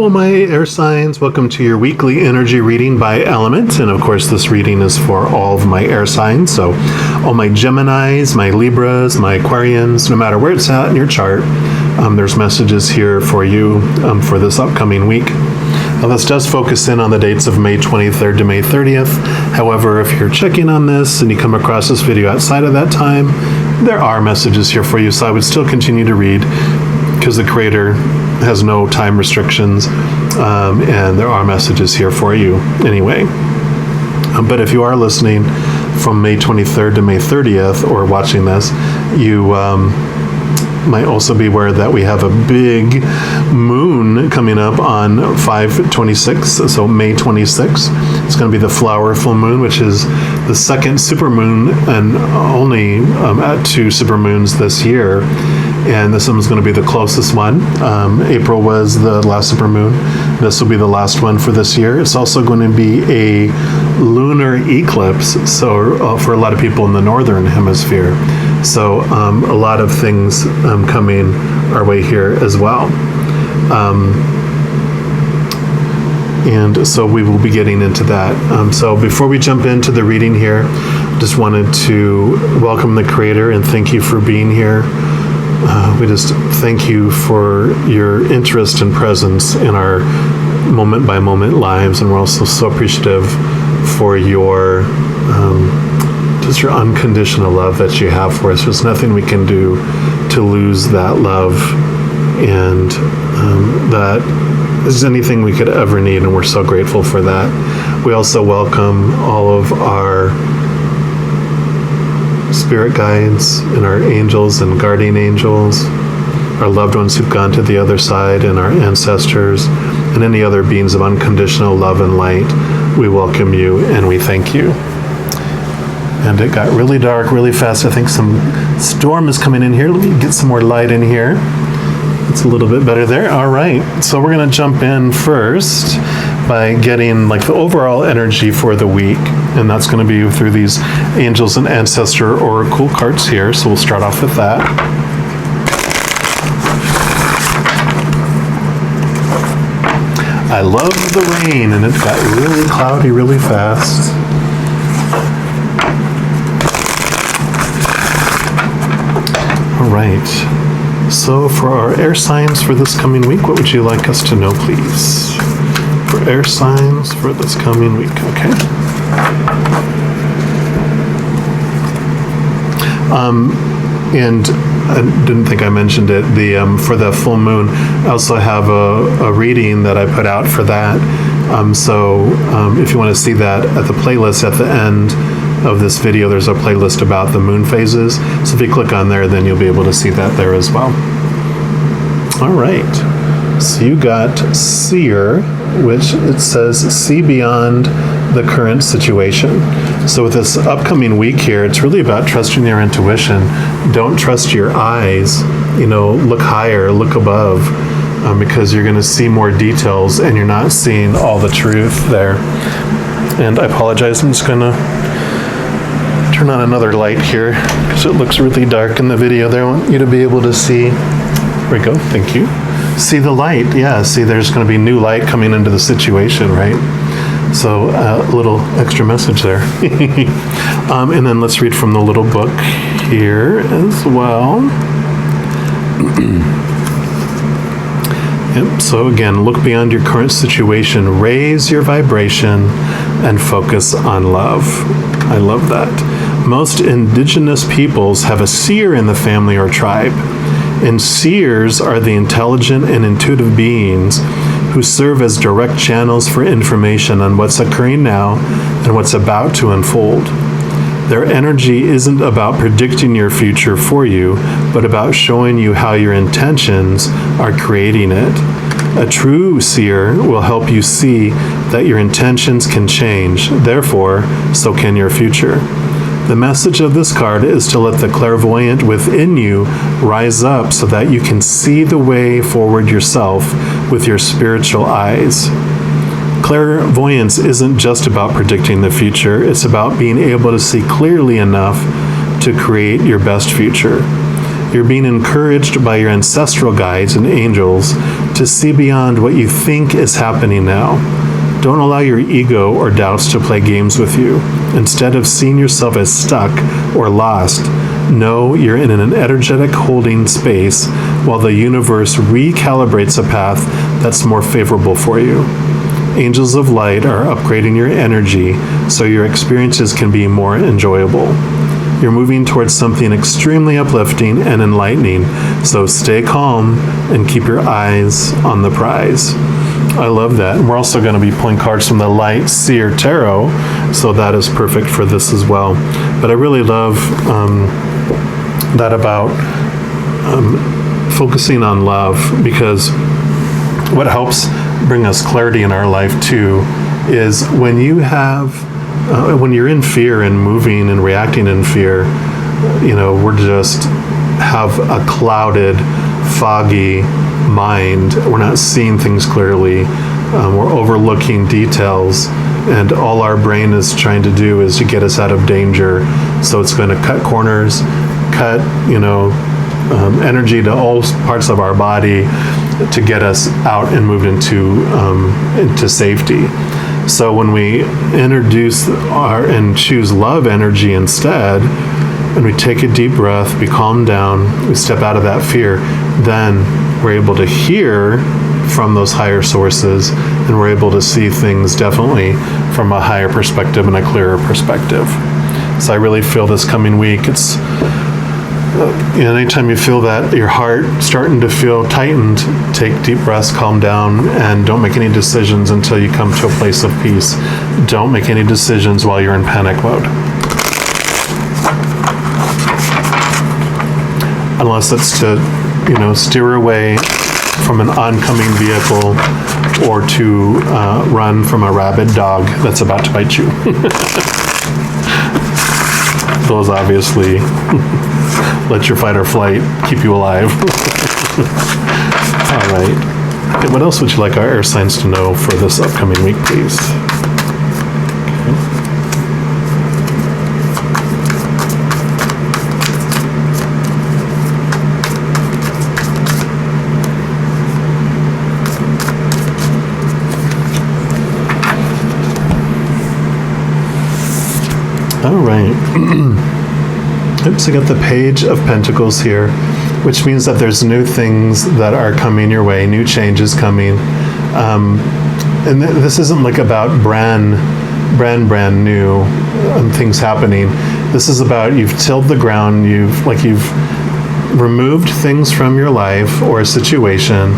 Hello, my air signs. Welcome to your weekly energy reading by element. And of course, this reading is for all of my air signs. So all my Geminis, my Libras, my Aquarians, no matter where it's at in your chart, there's messages here for you for this upcoming week. Now, this does focus in on the dates of May 23rd to May 30th. However, if you're checking on this and you come across this video outside of that time, there are messages here for you. So I would still continue to read because the Creator has no time restrictions, and there are messages here for you anyway. But if you are listening from May 23rd to May 30th or watching this, you might also be aware that we have a big moon coming up on 5/26, so May 26th. It's going to be the flower full moon, which is the second supermoon and only at 2 supermoons this year. And this one's going to be the closest one. April was the last supermoon. This will be the last one for this year. It's also going to be a lunar eclipse, so for a lot of people in the northern hemisphere. So a lot of things coming our way here as well. And so we will be getting into that. So before we jump into the reading here, just wanted to welcome the Creator and thank you for being here. We just thank you for your interest and presence in our moment-by-moment lives, and we're also so appreciative for your just your unconditional love that you have for us. There's nothing we can do to lose that love, and that is anything we could ever need, and we're so grateful for that. We also welcome all of our spirit guides and our angels and guardian angels, our loved ones who've gone to the other side, and our ancestors, and any other beings of unconditional love and light. We welcome you and we thank you. And it got really dark really fast. I think some storm is coming in here. Let me get some more light in here. It's a little bit better there. All right, so we're going to jump in first by getting like the overall energy for the week, and that's going to be through these angels and ancestor oracle cards here. So we'll start off with that. I love the rain, and it got really cloudy really fast. All right, so for our air signs for this coming week, what would you like us to know, please? For air signs for this coming week, okay? And I didn't think I mentioned it, for the full moon, I also have a reading that I put out for that. So if you want to see that at the playlist at the end of this video, there's a playlist about the moon phases. So if you click on there, then you'll be able to see that there as well. All right, so you got Seer, which it says see beyond the current situation. So with this upcoming week here, it's really about trusting your intuition. Don't trust your eyes, look higher, look above, because you're going to see more details and you're not seeing all the truth there. And I apologize, I'm just going to turn on another light here because it looks really dark in the video there. I want you to be able to see. There we go, thank you. See the light, yeah, see there's going to be new light coming into the situation, right? So a little extra message there. And then let's read from the little book here as well. Yep. So again, look beyond your current situation, raise your vibration, and focus on love. I love that. Most indigenous peoples have a seer in the family or tribe. And seers are the intelligent and intuitive beings who serve as direct channels for information on what's occurring now and what's about to unfold. Their energy isn't about predicting your future for you, but about showing you how your intentions are creating it. A true seer will help you see that your intentions can change, therefore, so can your future. The message of this card is to let the clairvoyant within you rise up so that you can see the way forward yourself with your spiritual eyes. Clairvoyance isn't just about predicting the future, it's about being able to see clearly enough to create your best future. You're being encouraged by your ancestral guides and angels to see beyond what you think is happening now. Don't allow your ego or doubts to play games with you. Instead of seeing yourself as stuck or lost, know you're in an energetic holding space while the universe recalibrates a path that's more favorable for you. Angels of light are upgrading your energy so your experiences can be more enjoyable. You're moving towards something extremely uplifting and enlightening, so stay calm and keep your eyes on the prize. I love that. And we're also going to be pulling cards from the Light Seer Tarot, so that is perfect for this as well. But I really love that about focusing on love, because what helps bring us clarity in our life too is when you have when you're in fear and moving and reacting in fear, we're just have a clouded, foggy mind. We're not seeing things clearly. We're overlooking details, and all our brain is trying to do is to get us out of danger. So it's going to cut corners, cut, energy to all parts of our body to get us out and move into safety. So when we introduce and choose love energy instead, and we take a deep breath, we calm down, we step out of that fear, then we're able to hear from those higher sources, and we're able to see things definitely from a higher perspective and a clearer perspective. So I really feel this coming week, it's anytime you feel that your heart starting to feel tightened, take deep breaths, calm down, and don't make any decisions until you come to a place of peace. Don't make any decisions while you're in panic mode. Unless it's to, steer away from an oncoming vehicle or to run from a rabid dog that's about to bite you. Those obviously let your fight or flight keep you alive. All right. Okay, what else would you like our air signs to know for this upcoming week, please? All right. Oops, I got the Page of Pentacles here, which means that there's new things that are coming your way, new changes coming. And this isn't like about brand new things happening. This is about you've tilled the ground, you've removed things from your life or a situation.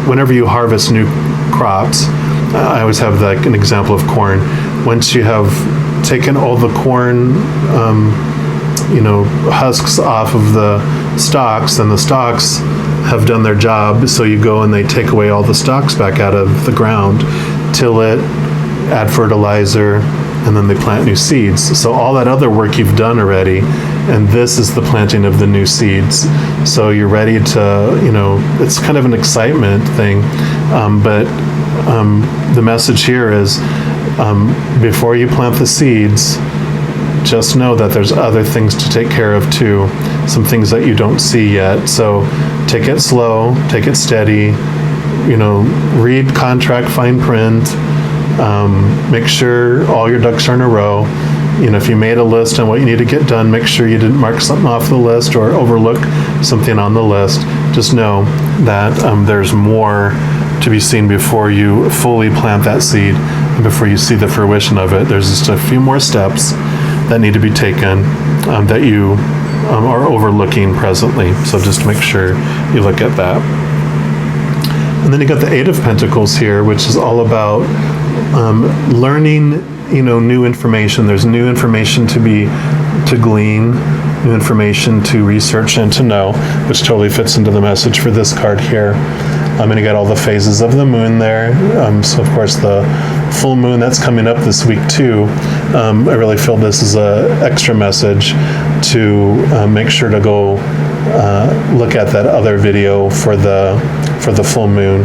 Whenever you harvest new crops, I always have an example of corn. Once you have taken all the corn, husks off of the stalks, and the stalks have done their job, so you go and they take away all the stalks back out of the ground, till it, add fertilizer, and then they plant new seeds. So all that other work you've done already, and this is the planting of the new seeds. So you're ready to, it's kind of an excitement thing, but the message here is, before you plant the seeds, just know that there's other things to take care of too, some things that you don't see yet. So take it slow, take it steady, read contract fine print, make sure all your ducks are in a row. If you made a list on what you need to get done, make sure you didn't mark something off the list or overlook something on the list. Just know that there's more to be seen before you fully plant that seed and before you see the fruition of it. There's just a few more steps that need to be taken that you are overlooking presently. So just make sure you look at that. And then you got the Eight of Pentacles here, which is all about learning, new information. There's new information to glean, new information to research and to know, which totally fits into the message for this card here. And you got all the phases of the moon there. So of course the full moon that's coming up this week too. I really feel this is a extra message to make sure to go look at that other video for the full moon.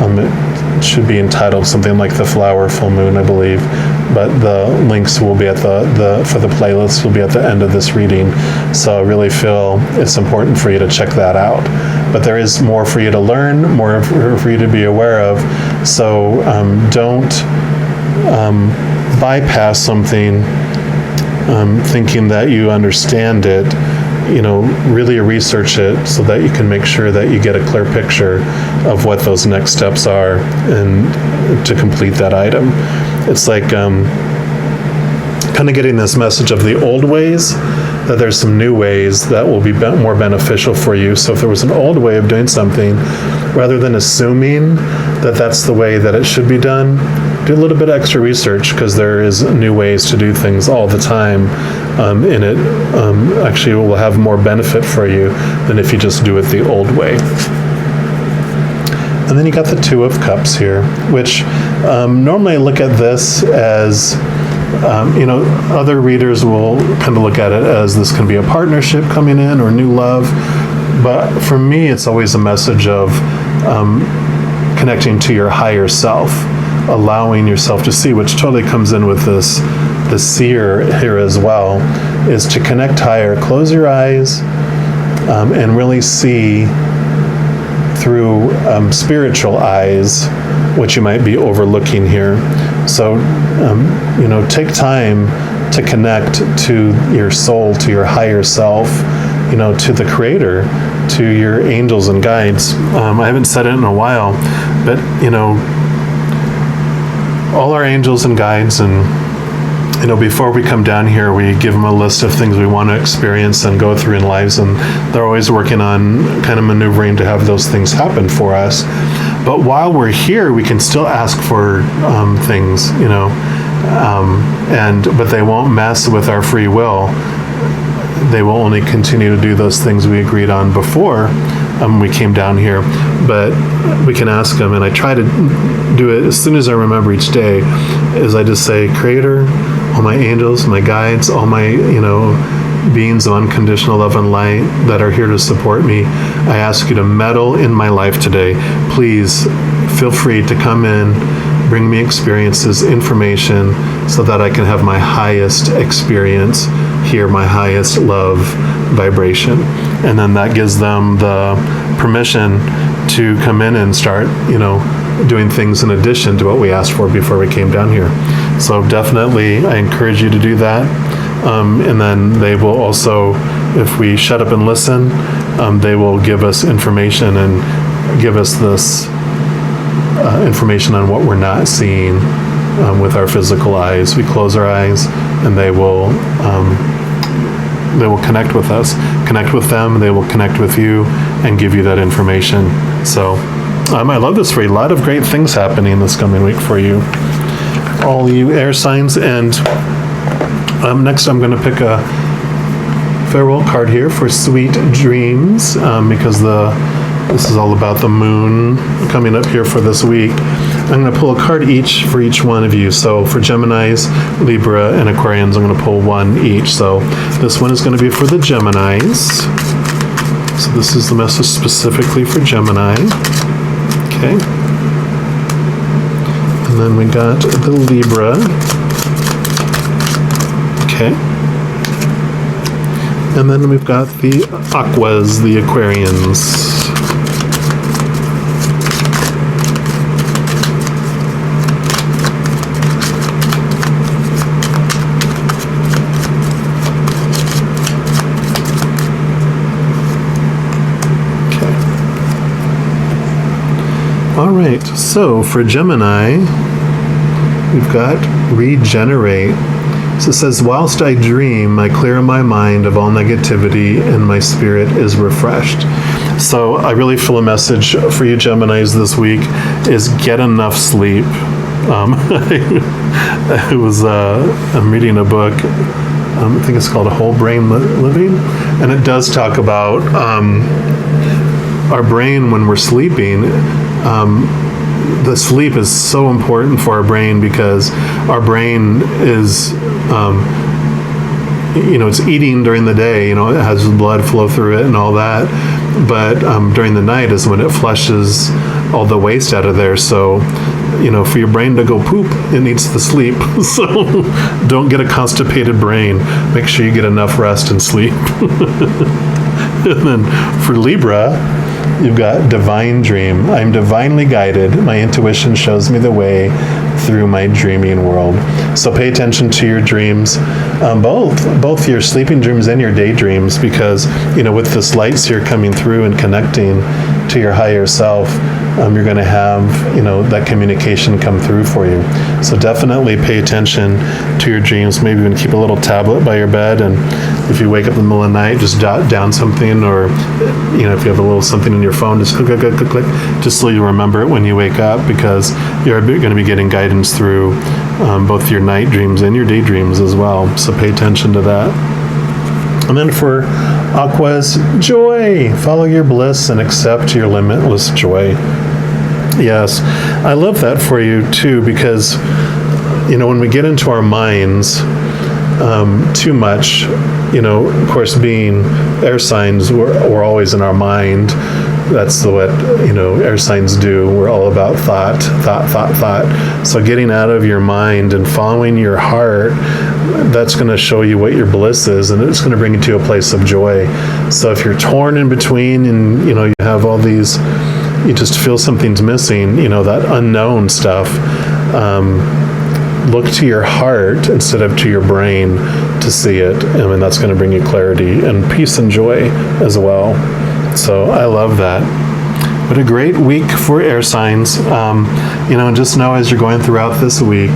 It should be entitled something like the flower full moon, I believe, but the links will be at for the playlist will be at the end of this reading. So I really feel it's important for you to check that out. but there is more for you to learn, more for you to be aware of. So don't bypass something thinking that you understand it. Really research it so that you can make sure that you get a clear picture of what those next steps are and to complete that item. It's like kind of getting this message of the old ways, that there's some new ways that will be more beneficial for you. So if there was an old way of doing something, rather than assuming that that's the way that it should be done, do a little bit of extra research, because there is new ways to do things all the time, and it actually will have more benefit for you than if you just do it the old way. And then you got the Two of Cups here, which normally I look at this as, other readers will kind of look at it as this can be a partnership coming in or new love. But for me, it's always a message of connecting to your higher self, allowing yourself to see, which totally comes in with the seer here as well, is to connect higher. Close your eyes and really see through spiritual eyes what you might be overlooking here. So, take time to connect to your soul, to your higher self, to the Creator, to your angels and guides. I haven't said it in a while, but, all our angels and guides, and before we come down here, we give them a list of things we want to experience and go through in lives, and they're always working on kind of maneuvering to have those things happen for us. But while we're here, we can still ask for things, but they won't mess with our free will. They will only continue to do those things we agreed on before we came down here. But we can ask them, and I try to do it as soon as I remember each day, is I just say, Creator, all my angels, my guides, all my, beings of unconditional love and light that are here to support me, I ask you to meddle in my life today. Please feel free to come in, bring me experiences, information, so that I can have my highest experience here, my highest love vibration. And then that gives them the permission to come in and start, doing things in addition to what we asked for before we came down here. So definitely, I encourage you to do that. And then they will also, if we shut up and listen, they will give us information and give us this information on what we're not seeing with our physical eyes. We close our eyes, and they will connect with us, connect with them. They will connect with you and give you that information. So I love this for you. A lot of great things happening this coming week for you, all you air signs. And next, I'm going to pick a farewell card here for sweet dreams, because this is all about the moon coming up here for this week. I'm going to pull a card each for each one of you. So for Geminis, Libra, and Aquarians, I'm going to pull one each. So this one is going to be for the Geminis. So this is the message specifically for Gemini. Okay. And then we got the Libra. Okay. And then we've got the Aquas, the Aquarians. All right, so for Gemini, we've got regenerate. So it says, whilst I dream, I clear my mind of all negativity and my spirit is refreshed. So I really feel a message for you Geminis this week is get enough sleep. I'm reading a book, I think it's called Whole Brain Living, and it does talk about our brain when we're sleeping. The sleep is so important for our brain, because our brain is, it's eating during the day, it has blood flow through it and all that. But during the night is when it flushes all the waste out of there. So, for your brain to go poop, it needs to sleep. So don't get a constipated brain. Make sure you get enough rest and sleep. And then for Libra, You've got divine dream. I'm divinely guided. My intuition shows me the way through my dreaming world. So pay attention to your dreams, both your sleeping dreams and your daydreams, because, with this light sphere coming through and connecting to your higher self, you're going to have, that communication come through for you. So definitely pay attention to your dreams. Maybe even keep a little tablet by your bed, and if you wake up in the middle of the night, just jot down something, or, if you have a little something in your phone, just click, just so you remember it when you wake up, because you're going to be getting guidance through both your night dreams and your daydreams as well. So pay attention to that. And then for Aquas, joy. Follow your bliss and accept your limitless joy. Yes, I love that for you too, because, when we get into our minds too much, of course, being air signs, we're always in our mind. That's what, air signs do. We're all about thought. So getting out of your mind and following your heart, that's going to show you what your bliss is, and it's going to bring you to a place of joy. So if you're torn in between and, you have all these, you just feel something's missing, that unknown stuff, look to your heart instead of to your brain to see it. I mean, that's going to bring you clarity and peace and joy as well. So I love that. What a great week for air signs. And just know as you're going throughout this week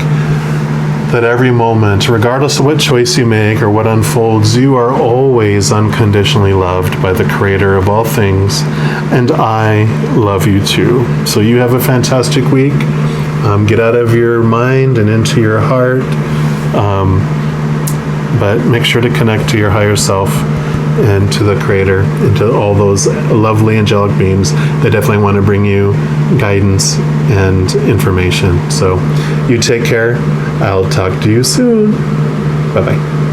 that every moment, regardless of what choice you make or what unfolds, you are always unconditionally loved by the Creator of all things. And I love you too. So you have a fantastic week. Get out of your mind and into your heart. But make sure to connect to your higher self and to the Creator and to all those lovely angelic beings that definitely want to bring you guidance and information. So you take care. I'll talk to you soon. Bye-bye.